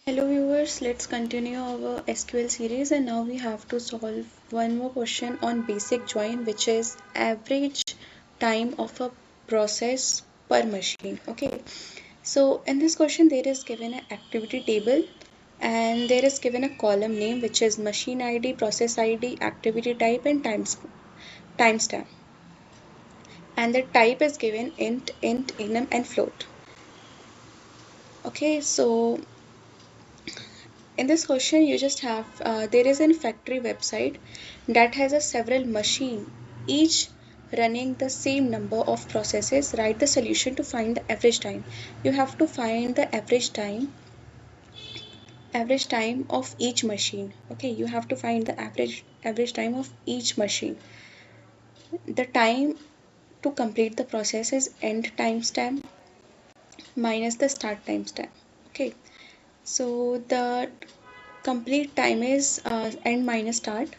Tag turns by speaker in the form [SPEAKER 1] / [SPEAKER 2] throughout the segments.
[SPEAKER 1] Hello viewers, let's continue our SQL series, and now we have to solve one more question on basic join, which is average time of a process per machine. Okay, so in this question there is given an activity table and there is given a column name which is machine ID, process ID, activity type and timestamp, and the type is given int, enum and float. Okay, so in this question you just have there is a factory website that has a several machine, each running the same number of processes. Write the solution to find the average time. You have to find the average time of each machine. Okay, you have to find the average time of each machine. The time to complete the process is end timestamp minus the start timestamp. Okay, so the complete time is end minus start,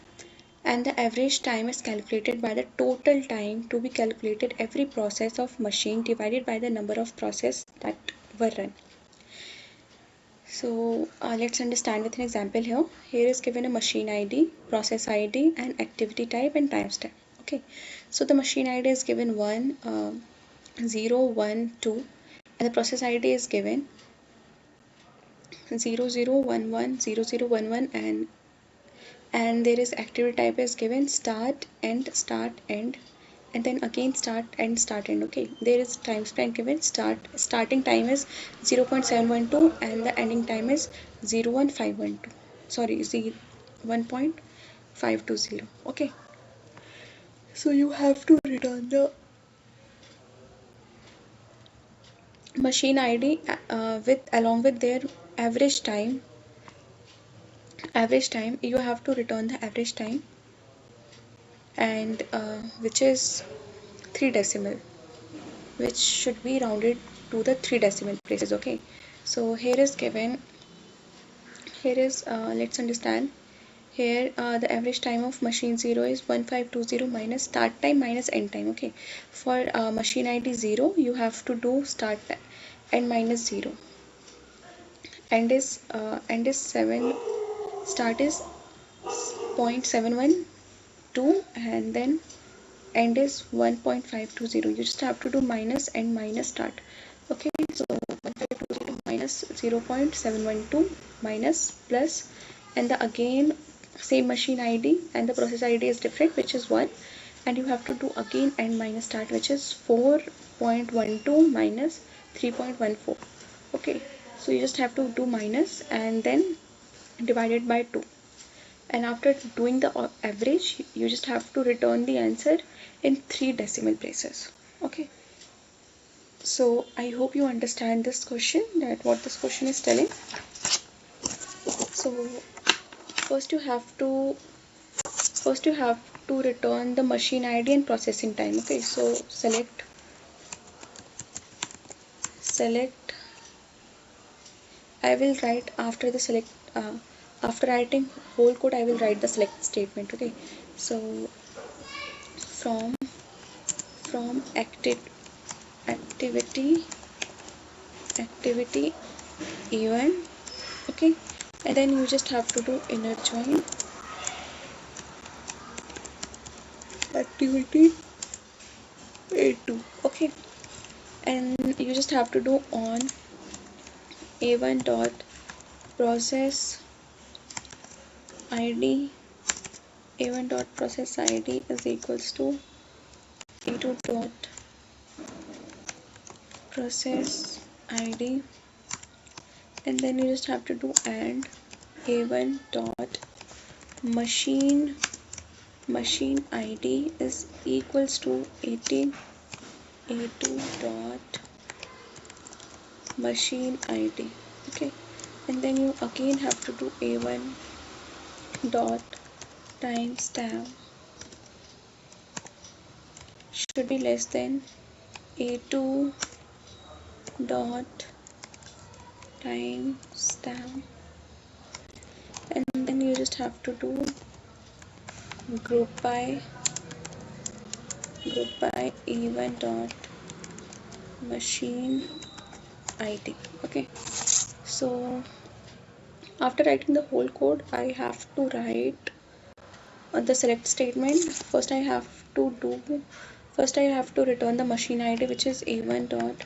[SPEAKER 1] and the average time is calculated by the total time to be calculated every process of machine divided by the number of process that were run. So let's understand with an example here. Here is given a machine ID, process ID and activity type and timestamp. Okay, so the machine ID is given 0, 1, 2 and the process ID is given 0011 0011 and there is activity type is given start end and then again start end. Okay, there is time span given starting time is 0.712 and the ending time is 01512, sorry 1.520. Okay, so you have to return the machine ID with along with their average time. You have to return the average time, and which is 3 decimal, which should be rounded to the 3 decimal places. Okay, so here is given, here is let's understand. Here the average time of machine 0 is 1520 minus start time minus end time. Okay, for machine ID 0 you have to do start end minus 0, end is 7, start is 0.712 and then end is 1.520. You just have to do minus and minus start. Okay, so 1.520 minus 0.712 minus plus, and the again same machine ID and the process ID is different, which is 1, and you have to do again and minus start, which is 4.12 minus 3.14. Okay, so you just have to do minus and then divided by 2, and after doing the average you just have to return the answer in 3 decimal places. Okay, so I hope you understand this question, that what this question is telling. So first you have to return the machine ID and processing time. Okay, so select I will write after the select after writing whole code I will write the select statement. Okay, so from activity even. Okay, and then you just have to do inner join activity a2. Okay, and you just have to do on a1 dot process id, a1 dot process id is equals to a2 dot process id, and then you just have to do and a1 dot machine id is equals to 18 a2 dot machine id. Okay, and then you again have to do a1 dot timestamp should be less than a2 dot timestamp, and then you just have to do group by a1 dot machine id. Okay, so After writing the whole code, I have to write the select statement. First I have to return the machine ID, which is a1 dot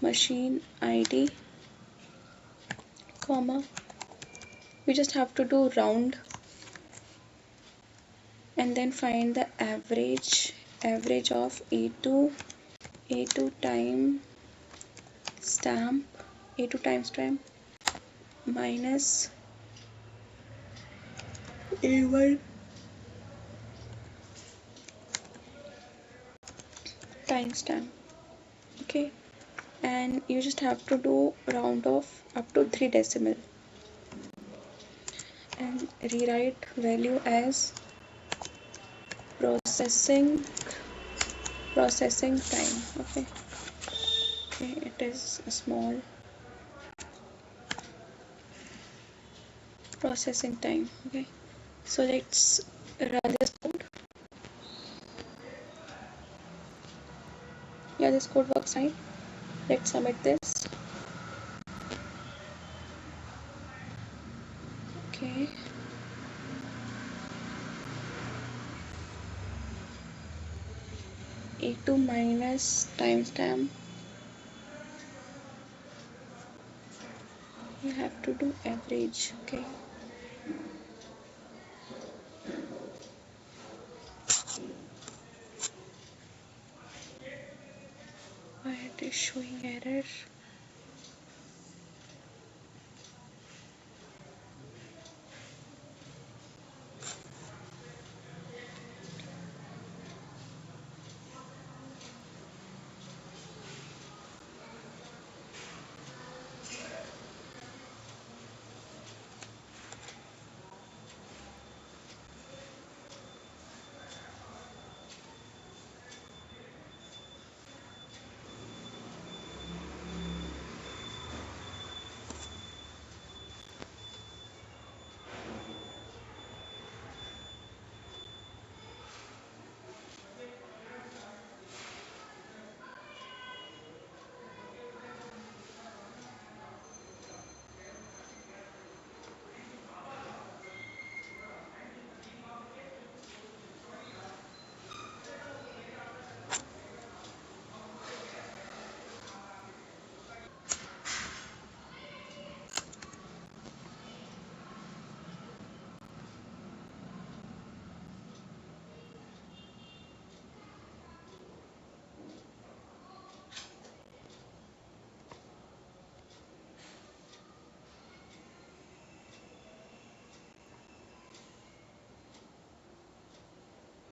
[SPEAKER 1] machine ID, comma, we just have to do round and then find the average of a2 time stamp minus a1 timestamp. Okay, and you just have to do round off up to 3 decimal and rewrite value as processing time. Okay, it is a small processing time. Okay, so let's run this code. Yeah, this code works fine. Let's submit this. Okay, a2 minus timestamp, you have to do average. Okay, why it is showing error?